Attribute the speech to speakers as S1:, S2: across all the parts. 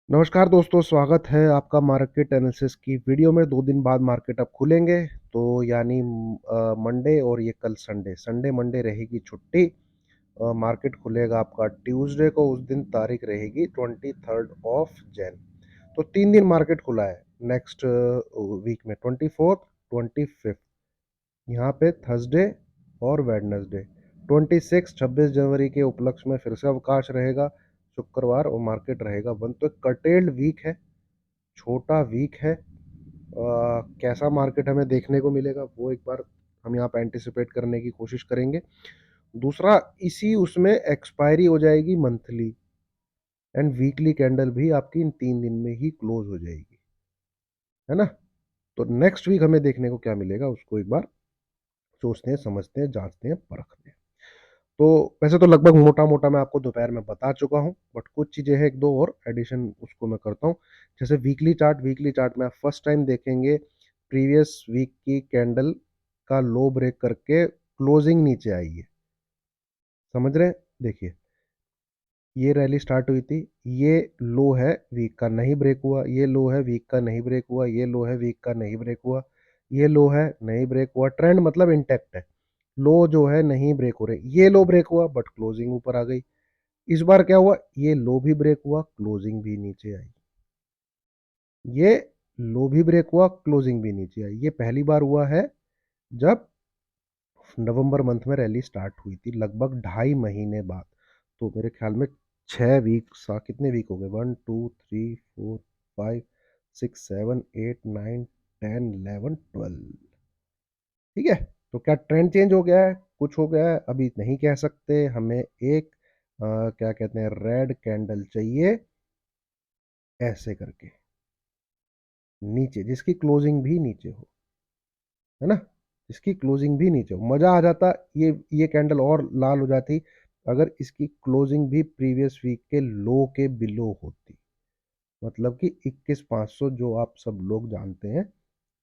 S1: नमस्कार दोस्तों, स्वागत है आपका मार्केट एनालिसिस की वीडियो में। 2 दिन बाद मार्केट अब खुलेंगे, तो यानी मंडे और ये कल संडे मंडे रहेगी छुट्टी। मार्केट खुलेगा आपका ट्यूसडे को, उस दिन तारीख रहेगी 23rd ऑफ जैन। तो 3 दिन मार्केट खुला है नेक्स्ट वीक में, 24th, 25th, यहाँ पे थर्सडे और वेडनेसडे। 26 जनवरी के उपलक्ष्य में फिर से अवकाश रहेगा, शुक्रवार, और मार्केट रहेगा बंद। तो एक कर्टेल्ड वीक है, छोटा वीक है। कैसा मार्केट हमें देखने को मिलेगा वो एक बार हम यहाँ पे एंटिसिपेट करने की कोशिश करेंगे। दूसरा, इसी उसमें एक्सपायरी हो जाएगी मंथली एंड वीकली कैंडल भी आपकी इन 3 दिन में ही क्लोज हो जाएगी, है ना। तो नेक्स्ट वीक हमें देखने को क्या मिलेगा उसको एक बार सोचते हैं, समझते हैं, जांचते हैं, परखते हैं। तो वैसे तो लगभग मोटा मोटा मैं आपको दोपहर में बता चुका हूँ, बट कुछ चीज़ें हैं, एक दो और एडिशन उसको मैं करता हूँ। जैसे वीकली चार्ट में आप फर्स्ट टाइम देखेंगे प्रीवियस वीक की कैंडल का लो ब्रेक करके क्लोजिंग नीचे आई है। समझ रहे हैं? देखिए, ये रैली स्टार्ट हुई थी, ये लो है, वीक का नहीं ब्रेक हुआ, ये लो है, वीक का नहीं ब्रेक हुआ, ये लो है, वीक का नहीं ब्रेक हुआ, ये लो है, नहीं ब्रेक हुआ। ट्रेंड मतलब इंटैक्ट है, लो जो है नहीं ब्रेक हो रहे। ये लो ब्रेक हुआ बट क्लोजिंग ऊपर आ गई। इस बार क्या हुआ, ये लो भी ब्रेक हुआ, क्लोजिंग भी नीचे आई। ये लो भी ब्रेक हुआ, क्लोजिंग भी नीचे आई। ये पहली बार हुआ है जब नवंबर मंथ में रैली स्टार्ट हुई थी, लगभग 2.5 महीने बाद। तो मेरे ख्याल में 6 वीक सा, कितने वीक हो गए, 1 2 3 4 5 6 7 8 9 10 11 12। ठीक है। तो क्या ट्रेंड चेंज हो गया है, कुछ हो गया है, अभी नहीं कह सकते। हमें एक क्या कहते हैं, रेड कैंडल चाहिए ऐसे करके नीचे, जिसकी क्लोजिंग भी नीचे हो, है ना। इसकी क्लोजिंग भी नीचे हो, मजा आ जाता। ये कैंडल और लाल हो जाती अगर इसकी क्लोजिंग भी प्रीवियस वीक के लो के बिलो होती, मतलब कि 21,500 जो आप सब लोग जानते हैं,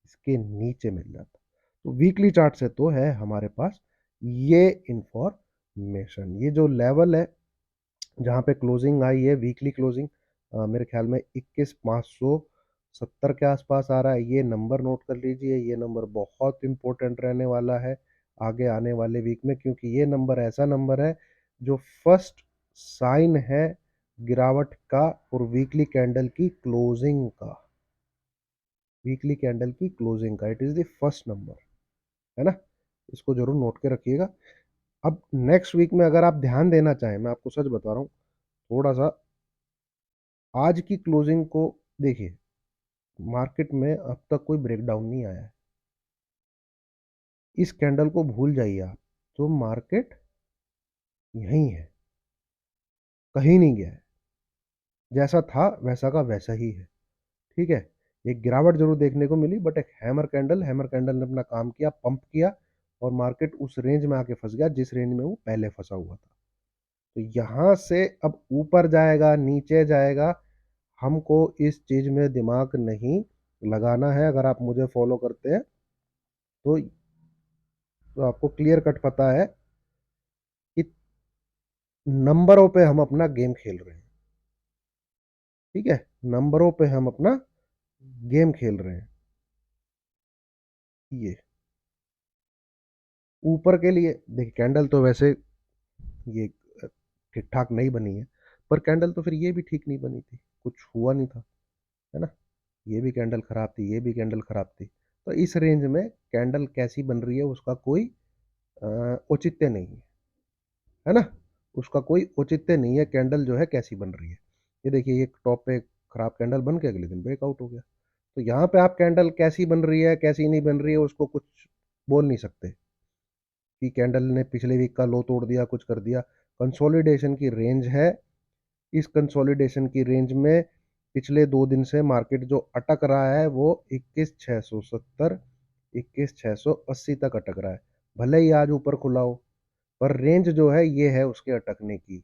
S1: इसके नीचे मिल जाता। तो वीकली चार्ट से तो है हमारे पास ये इंफॉर्मेशन। ये जो लेवल है जहाँ पे क्लोजिंग आई है, वीकली क्लोजिंग, मेरे ख्याल में 21,570 के आसपास आ रहा है। ये नंबर नोट कर लीजिए, ये नंबर बहुत इंपॉर्टेंट रहने वाला है आगे आने वाले वीक में, क्योंकि ये नंबर ऐसा नंबर है जो फर्स्ट साइन है गिरावट का और वीकली कैंडल की क्लोजिंग का। वीकली कैंडल की क्लोजिंग का it is the first number, है ना। इसको जरूर नोट के रखिएगा। अब नेक्स्ट वीक में अगर आप ध्यान देना चाहें, मैं आपको सच बता रहा हूँ, थोड़ा सा आज की क्लोजिंग को देखिए। मार्केट में अब तक कोई ब्रेकडाउन नहीं आया है, इस कैंडल को भूल जाइए आप। तो मार्केट यहीं है, कहीं नहीं गया है, जैसा था वैसा का वैसा ही है। ठीक है। एक गिरावट जरूर देखने को मिली, बट एक हैमर कैंडल ने अपना काम किया, पंप किया, और मार्केट उस रेंज में आके फंस गया जिस रेंज में वो पहले फंसा हुआ था। तो यहां से अब ऊपर जाएगा, नीचे जाएगा, हमको इस चीज में दिमाग नहीं लगाना है। अगर आप मुझे फॉलो करते हैं तो आपको क्लियर कट पता है कि नंबरों पे हम अपना गेम खेल रहे हैं। ठीक है, नंबरों पे हम अपना गेम खेल रहे हैं। ये ऊपर के लिए देखिए, कैंडल तो वैसे ये ठीक ठाक नहीं बनी है, पर कैंडल तो फिर ये भी ठीक नहीं बनी थी, कुछ हुआ नहीं था, है ना। ये भी कैंडल खराब थी, ये भी कैंडल खराब थी। तो इस रेंज में कैंडल कैसी बन रही है उसका कोई औचित्य नहीं है ना। उसका कोई औचित्य नहीं है, कैंडल जो है कैसी बन रही है। ये देखिए, ये टॉप पे खराब कैंडल बन के अगले दिन ब्रेकआउट हो गया। तो यहाँ पे आप कैंडल कैसी बन रही है, कैसी नहीं बन रही है, उसको कुछ बोल नहीं सकते कि कैंडल ने पिछले वीक का लो तोड़ दिया, कुछ कर दिया। कंसोलिडेशन की रेंज है, इस कंसोलिडेशन की रेंज में पिछले 2 दिन से मार्केट जो अटक रहा है वो 21,670, 21,680 तक अटक रहा है। भले ही आज ऊपर खुला हो, पर रेंज जो है ये है उसके अटकने की।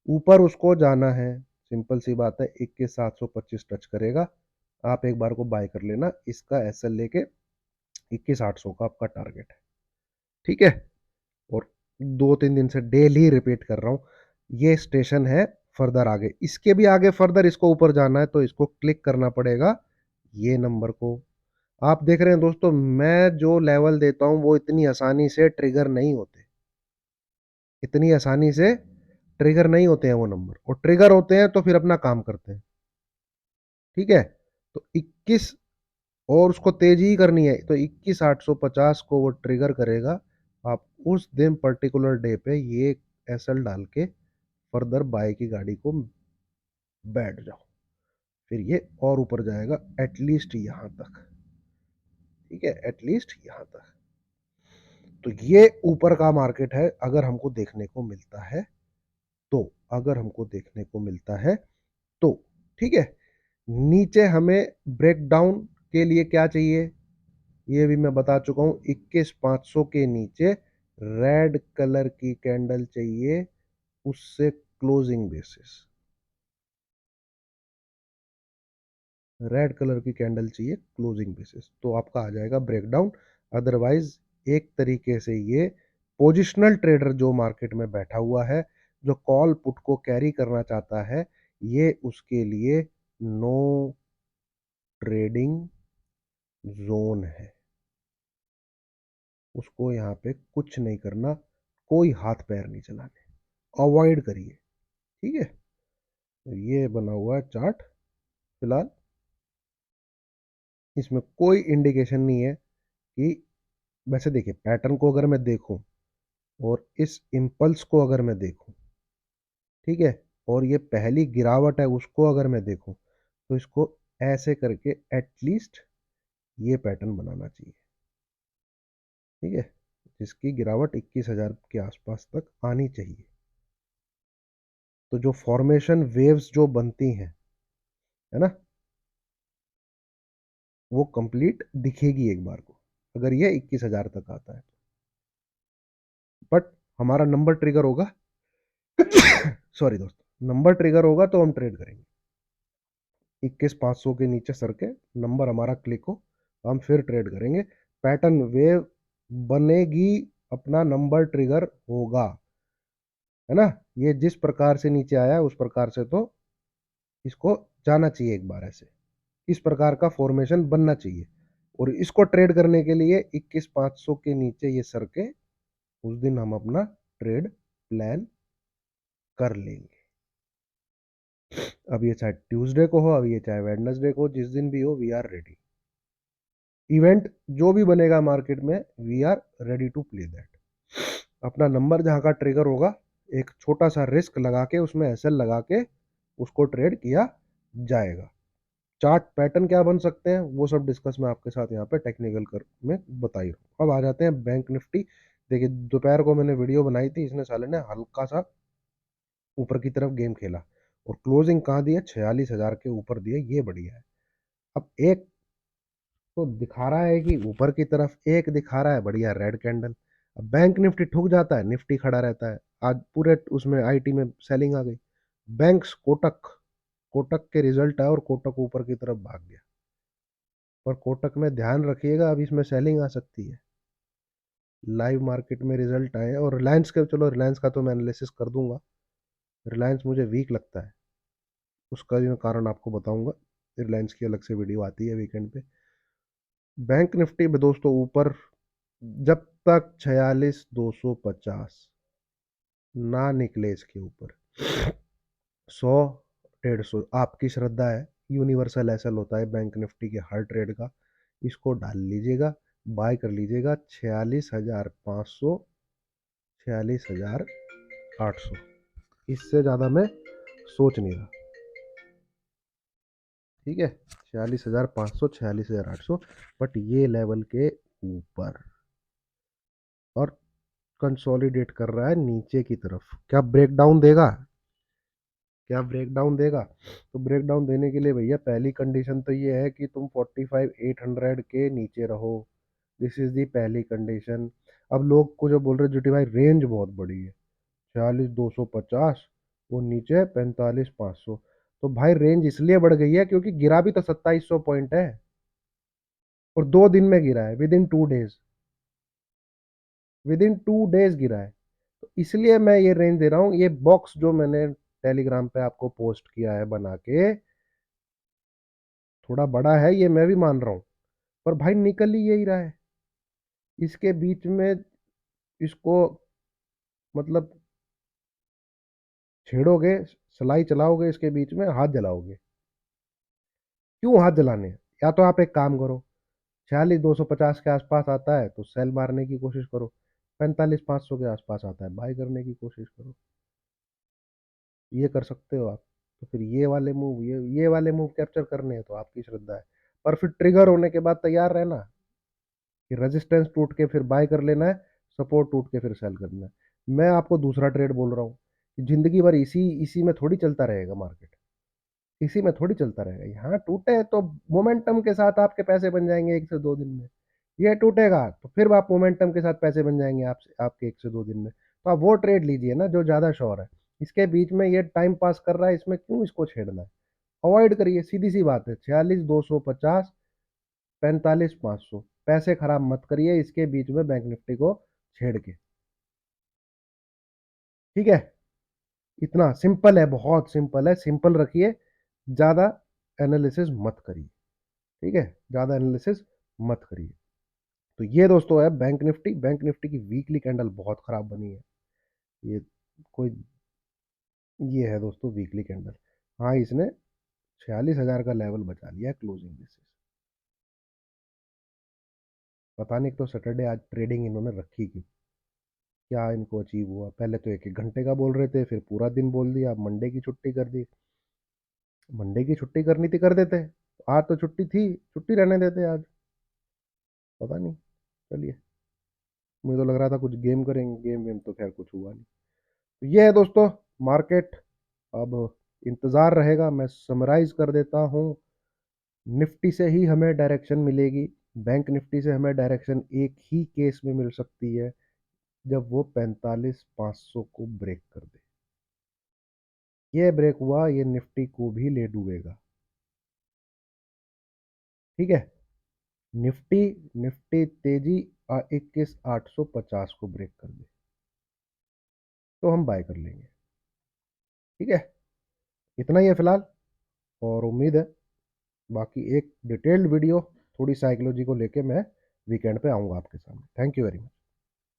S1: ऊपर उसको जाना है, सिंपल सी बात है, 21,725 टच करेगा, आप एक बार को बाय कर लेना। इसका एसएल लेके 21,800 का आपका टारगेट है। ठीक है। और 2-3 दिन से डेली रिपीट कर रहा हूँ, ये स्टेशन है फर्दर आगे, इसके भी आगे फर्दर इसको ऊपर जाना है तो इसको क्लिक करना पड़ेगा ये नंबर को। आप देख रहे हैं दोस्तों, मैं जो लेवल देता हूं वो इतनी आसानी से ट्रिगर नहीं होते, इतनी आसानी से ट्रिगर नहीं होते हैं वो नंबर, और ट्रिगर होते हैं तो फिर अपना काम करते हैं। ठीक है, तो 21, और उसको तेजी ही करनी है तो 21,850 को वो ट्रिगर करेगा। आप उस दिन पर्टिकुलर डे पे ये एसएल डाल के फर्दर बाय की गाड़ी को बैठ जाओ, फिर ये और ऊपर जाएगा एटलीस्ट यहां तक। ठीक है, एटलीस्ट यहां तक। तो ये ऊपर का मार्केट है अगर हमको देखने को मिलता है तो, अगर हमको देखने को मिलता है तो। ठीक है, नीचे हमें ब्रेकडाउन के लिए क्या चाहिए, ये भी मैं बता चुका हूं, 21,500 के नीचे रेड कलर की कैंडल चाहिए, उससे क्लोजिंग बेसिस, रेड कलर की कैंडल चाहिए क्लोजिंग बेसिस, तो आपका आ जाएगा ब्रेकडाउन। अदरवाइज एक तरीके से ये पोजिशनल ट्रेडर जो मार्केट में बैठा हुआ है, जो कॉल पुट को कैरी करना चाहता है, ये उसके लिए नो ट्रेडिंग जोन है। उसको यहाँ पे कुछ नहीं करना, कोई हाथ पैर नहीं चलाने, अवॉइड करिए। ठीक है, तो ये बना हुआ है चार्ट फिलहाल, इसमें कोई इंडिकेशन नहीं है कि, वैसे देखिए पैटर्न को अगर मैं देखूं और इस इम्पल्स को अगर मैं देखूं, ठीक है, और ये पहली गिरावट है उसको अगर मैं देखूं, तो इसको ऐसे करके एटलीस्ट ये पैटर्न बनाना चाहिए। ठीक है, जिसकी गिरावट 21,000 के आसपास तक आनी चाहिए। तो जो फॉर्मेशन वेव्स जो बनती हैं, है ना, वो कंप्लीट दिखेगी एक बार को अगर ये 21,000 तक आता है। बट हमारा नंबर ट्रिगर होगा सॉरी दोस्तों, नंबर ट्रिगर होगा तो हम ट्रेड करेंगे। 21,500 के नीचे सर के नंबर हमारा क्लिक हो तो हम फिर ट्रेड करेंगे। पैटर्न वेव बनेगी, अपना नंबर ट्रिगर होगा, है ना। ये जिस प्रकार से नीचे आया है उस प्रकार से तो इसको जाना चाहिए एक बार ऐसे, इस प्रकार का फॉर्मेशन बनना चाहिए, और इसको ट्रेड करने के लिए 21,500 के नीचे ये सर के उस दिन हम अपना ट्रेड प्लान कर लेंगे। अब ये चाहे ट्यूसडे को हो, अब ये चाहे वेडनेसडे को हो, जिस दिन भी हो, वी आर रेडी। इवेंट जो भी बनेगा मार्केट में, we are ready to play that. अपना नंबर जहां का ट्रिगर होगा, एक छोटा सा रिस्क लगा के उसमें एसएल लगा के उसको ट्रेड किया जाएगा। चार्ट पैटर्न क्या बन सकते हैं वो सब डिस्कस मैं आपके साथ यहाँ पे टेक्निकल कर में बताई हूँ। अब आ जाते हैं बैंक निफ्टी। देखिए दोपहर को मैंने वीडियो बनाई थी, इसने साले ने हल्का सा ऊपर की तरफ गेम खेला, और क्लोजिंग कहाँ दिया, 46,000 के ऊपर दिया, ये बढ़िया है। अब एक तो दिखा रहा है कि ऊपर की तरफ, एक दिखा रहा है बढ़िया रेड कैंडल। अब बैंक निफ्टी ठुक जाता है, निफ्टी खड़ा रहता है। आज पूरे उसमें आईटी में सेलिंग आ गई। बैंक्स, कोटक, कोटक के रिजल्ट आए और कोटक ऊपर की तरफ भाग गया, पर कोटक में ध्यान रखिएगा अब इसमें सेलिंग आ सकती है। लाइव मार्केट में रिजल्ट आए, और रिलायंस के, चलो रिलायंस का तो मैं एनालिसिस कर दूंगा, रिलायंस मुझे वीक लगता है, उसका भी मैं कारण आपको बताऊंगा, रिलायंस की अलग से वीडियो आती है वीकेंड पे। बैंक निफ्टी में दोस्तों ऊपर जब तक 46,250 ना निकले इसके ऊपर, 100, 150, आपकी श्रद्धा है, यूनिवर्सल एसएल होता है बैंक निफ्टी के हर ट्रेड का, इसको डाल लीजिएगा, बाय कर लीजिएगा 46,500, 46,800, इससे ज़्यादा मैं सोच नहीं रहा। ठीक है, 46,500, 46,800, बट ये लेवल के ऊपर, और कंसोलिडेट कर रहा है नीचे की तरफ, क्या ब्रेकडाउन देगा, क्या ब्रेकडाउन देगा? तो ब्रेकडाउन देने के लिए भैया पहली कंडीशन तो ये है कि तुम 45,800 के नीचे रहो, दिस इज दी पहली कंडीशन। अब लोग को जो बोल रहे जुटी भाई रेंज बहुत बड़ी है, 46,250 वो नीचे 45,500, तो भाई रेंज इसलिए बढ़ गई है क्योंकि गिरा भी तो 2,700 पॉइंट है, और 2 दिन में गिरा है, with in 2 days, with in 2 days गिरा है। तो इसलिए मैं ये रेंज दे रहा हूँ, ये बॉक्स जो मैंने टेलीग्राम पे आपको पोस्ट किया है बना के, थोड़ा बड़ा है ये, मैं भी मान रहा हूँ, पर भाई निकल ही यही रहा है। इसके बीच में इसको मतलब छेड़ोगे, सलाई चलाओगे, इसके बीच में हाथ जलाओगे। क्यों हाथ जलाने हैं? या तो आप एक काम करो, 46,250 के आसपास आता है तो सेल मारने की कोशिश करो, 45,500 के आसपास आता है बाय करने की कोशिश करो। ये कर सकते हो आप। तो फिर ये वाले मूव, ये वाले मूव कैप्चर करने हैं तो आपकी श्रद्धा है, पर फिर ट्रिगर होने के बाद तैयार रहना कि रेजिस्टेंस टूट के फिर बाय कर लेना है, सपोर्ट टूट के फिर सेल करना है। मैं आपको दूसरा ट्रेड बोल रहा हूँ कि जिंदगी भर इसी इसी में थोड़ी चलता रहेगा मार्केट, इसी में थोड़ी चलता रहेगा। यहाँ टूटे तो मोमेंटम के साथ आपके पैसे बन जाएंगे 1 से 2 दिन में। ये टूटेगा तो फिर आप मोमेंटम के साथ पैसे बन जाएंगे आपके 1 से 2 दिन में। तो आप वो ट्रेड लीजिए ना जो ज़्यादा श्योर है। इसके बीच में ये टाइम पास कर रहा है, इसमें क्यों इसको छेड़ना है? अवॉइड करिए, सीधी सी बात है। 46,250, 45,500, पैसे खराब मत करिए इसके बीच में बैंक निफ्टी को छेड़ के। ठीक है, इतना सिंपल है, बहुत सिंपल है, सिंपल रखिए, ज़्यादा एनालिसिस मत करिए। ठीक है, ज़्यादा एनालिसिस मत करिए। तो ये दोस्तों है बैंक निफ्टी। बैंक निफ्टी की वीकली कैंडल बहुत खराब बनी है। ये कोई, ये है दोस्तों वीकली कैंडल। हाँ, इसने 46,000 का लेवल बचा लिया क्लोजिंग बेसिस। पता नहीं तो सैटरडे आज ट्रेडिंग इन्होंने रखी क्यों, क्या इनको अचीव हुआ? पहले तो 1 1 घंटे का बोल रहे थे, फिर पूरा दिन बोल दिया, अब मंडे की छुट्टी कर दी। मंडे की छुट्टी करनी थी कर देते, आज तो छुट्टी थी, छुट्टी रहने देते आज। पता नहीं, चलिए, मुझे तो लग रहा था कुछ गेम करेंगे, गेम वेम तो खैर कुछ हुआ नहीं। तो ये है दोस्तों मार्केट। अब इंतज़ार रहेगा, मैं समराइज कर देता हूँ। निफ्टी से ही हमें डायरेक्शन मिलेगी, बैंक निफ्टी से हमें डायरेक्शन एक ही केस में मिल सकती है, जब वो 45,500 को ब्रेक कर दे। ये ब्रेक हुआ, ये निफ्टी को भी ले डूबेगा। ठीक है, निफ्टी निफ्टी तेजी 21,850 को ब्रेक कर दे तो हम बाय कर लेंगे। ठीक है, इतना ही है फिलहाल। और उम्मीद है बाकी एक डिटेल्ड वीडियो थोड़ी साइकोलॉजी को लेके मैं वीकेंड पे आऊँगा आपके सामने। Thank you very much.